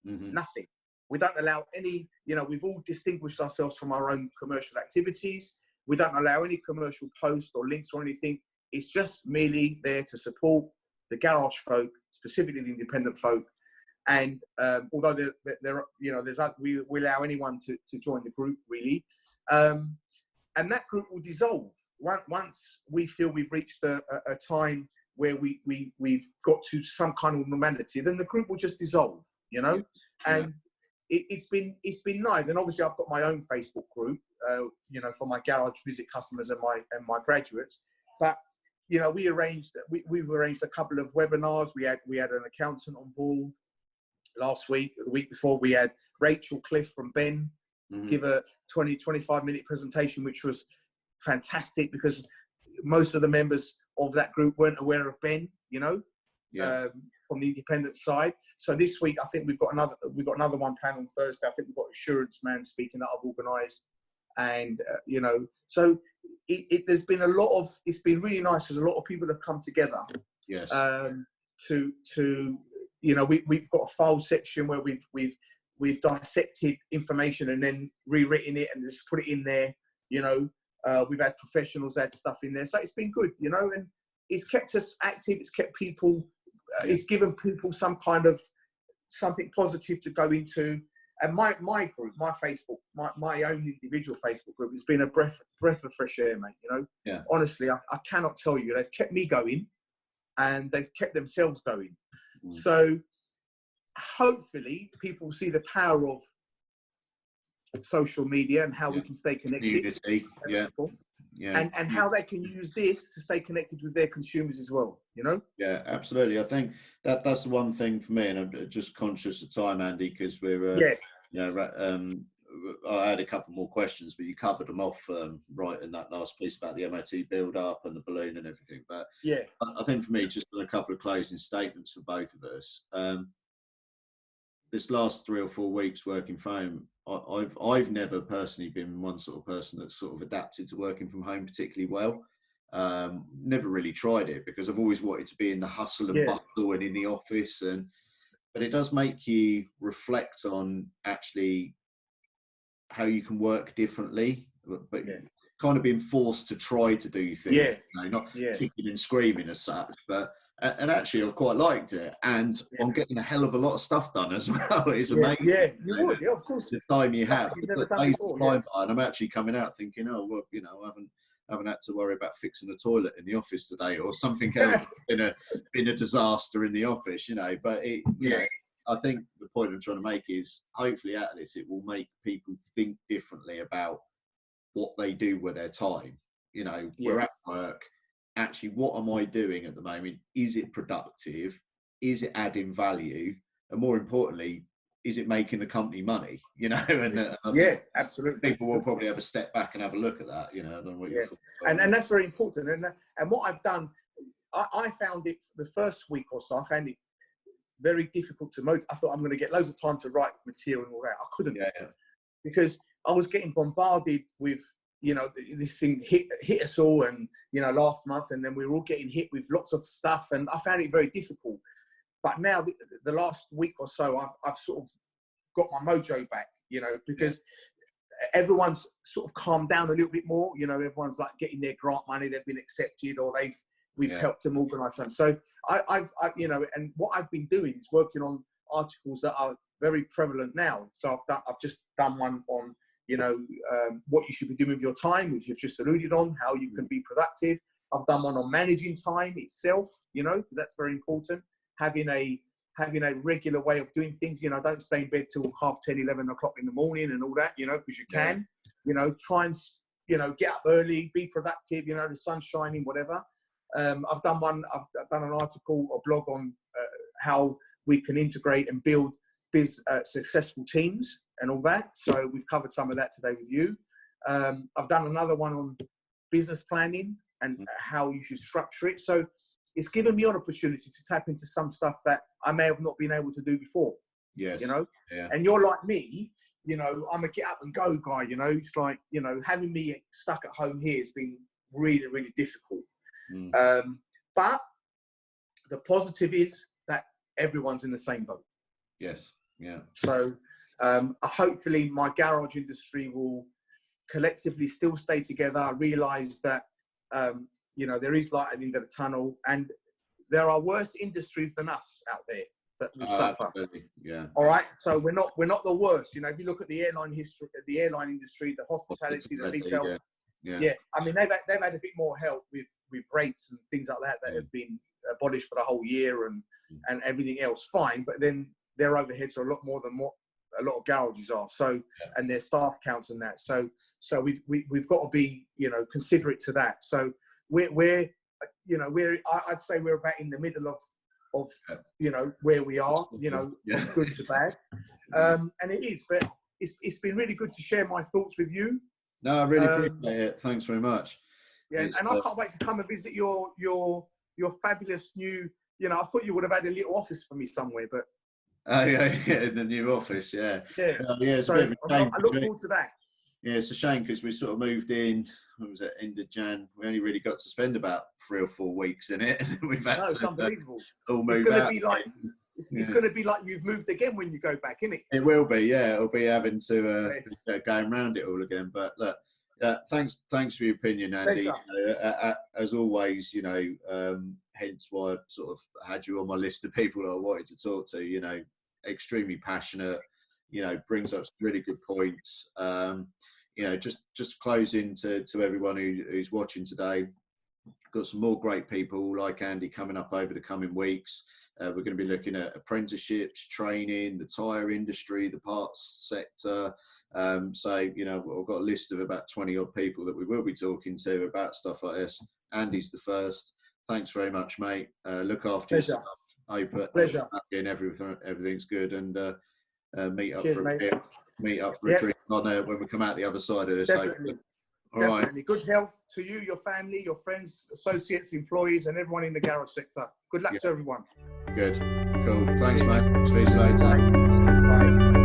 Nothing. We don't allow any. You know, we've all distinguished ourselves from our own commercial activities. We don't allow any commercial posts or links or anything. It's just merely there to support the garage folk, specifically the independent folk. And although there, you know, we allow anyone to join the group really, and that group will dissolve once we feel we've reached a time where we've got to some kind of normality. Then the group will just dissolve, you know. And it's been nice. And obviously I've got my own Facebook group, you know, for my garage visit customers and my graduates. But you know, we've arranged a couple of webinars. We had an accountant on board last week. The week before, we had Rachel Cliff from Ben give a 25 minute presentation, which was fantastic because most of the members of that group weren't aware of Ben, you know, from the independent side. So this week, I think we've got another one planned on Thursday. I think we've got Assurance Man speaking that I've organised, and you know, so there's been it's been really nice because a lot of people have come together. Yes. To you know, we've got a file section where we've dissected information and then rewritten it and just put it in there. You know, we've had professionals add stuff in there, so it's been good. You know, and it's kept us active. It's kept people it's given people some kind of something positive to go into. And my group, my Facebook, my own individual Facebook group, has been a breath of fresh air, mate. You know, Yeah. Honestly, I cannot tell you. They've kept me going, and they've kept themselves going. So hopefully, people see the power of social media and how we can stay connected. Yeah. And how they can use this to stay connected with their consumers as well, you know? Yeah, absolutely. I think that's the one thing for me, and I'm just conscious of time, Andy, because we're, I had a couple more questions, but you covered them off right in that last piece about the MOT build-up and the balloon and everything. But I think for me, just on a couple of closing statements for both of us. This last 3 or 4 weeks working from home, I've never personally been one sort of person that's sort of adapted to working from home particularly well. Never really tried it because I've always wanted to be in the hustle and bustle and in the office, but it does make you reflect on actually how you can work differently, but kind of being forced to try to do things, not kicking and screaming as such, and actually I've quite liked it, and I'm getting a hell of a lot of stuff done as well. It's amazing. You would, of course. The time you have, you've never done before, and I'm actually coming out thinking, oh well, I haven't had to worry about fixing a toilet in the office today or something else. been a disaster in the office, but I think the point I'm trying to make is hopefully out of this it will make people think differently about what they do with their time. We're at work. Actually, what am I doing at the moment? Is it productive? Is it adding value? And more importantly, is it making the company money? Absolutely. People will probably have a step back and have a look at that. I don't know what your thoughts are. And that's very important. And what I've done, I found it the first week or so. I found it very difficult to motivate. I thought I'm going to get loads of time to write material and all that. I couldn't because I was getting bombarded with this thing hit us all, and last month, and then we were all getting hit with lots of stuff, and I found it very difficult. But now the last week or so, I've sort of got my mojo back, because everyone's sort of calmed down a little bit more. Everyone's like getting their grant money, they've been accepted, or we've helped them organise them. So I've and what I've been doing is working on articles that are very prevalent now. So I've just done one on what you should be doing with your time, which you've just alluded on, how you can be productive. I've done one on managing time itself, that's very important. Having a regular way of doing things, don't stay in bed till 10:30, 11 o'clock in the morning and all that, because you can, try and, get up early, be productive, the sun's shining, whatever. I've done an article or blog on how we can integrate and build successful teams and all that. So we've covered some of that today with you. I've done another one on business planning and how you should structure it. So it's given me an opportunity to tap into some stuff that I may have not been able to do before. Yes. And you're like me, I'm a get up and go guy, it's like, having me stuck at home here has been really, really difficult. But the positive is that everyone's in the same boat. Yes. Yeah. So hopefully my garage industry will collectively still stay together. I realise that there is light at the end of the tunnel, and there are worse industries than us out there that will suffer. Absolutely. Yeah. All right. So we're not the worst. If you look at the airline industry, the hospitality, the retail. Yeah. I mean, they've had a bit more help with rates and things like that have been abolished for the whole year and everything else. Fine, but then their overheads are a lot more than what a lot of garages are. So and their staff counts and that. So we've got to be considerate to that. So we're I'd say we're about in the middle of where we are. From good to bad, and it is. But it's been really good to share my thoughts with you. No, I really appreciate it. Thanks very much. Yeah, and I can't wait to come and visit your fabulous new. I thought you would have had a little office for me somewhere, but. The new office, yeah. It's so a bit of a shame. I look forward to that. Yeah, it's a shame because we sort of moved in. What was it? End of Jan. We only really got to spend about 3 or 4 weeks in it. We've had it's unbelievable. All move it's going out. To be like it's going to be like you've moved again when you go back, isn't it? It will be. Yeah, it'll be having to going round it all again. But look, Thanks for your opinion, Andy. Pleasure. As always, hence why I sort of had you on my list of people that I wanted to talk to. Extremely passionate. Brings up some really good points. Just closing to everyone who's watching today. Got some more great people like Andy coming up over the coming weeks. We're going to be looking at apprenticeships, training, the tyre industry, the parts sector. So, I've got a list of about 20 odd people that we will be talking to about stuff like this. Andy's the first. Thanks very much, mate. Look after Pleasure. yourself. Hope Pleasure. and everything's good, and meet up Cheers, for mate. a drink on when we come out the other side of this. Definitely. All Definitely. right. Good health to you, your family, your friends, associates, employees, and everyone in the garage sector. Good luck to everyone. Good. Cool. Thanks, Cheers. mate. See you later. Bye. Bye.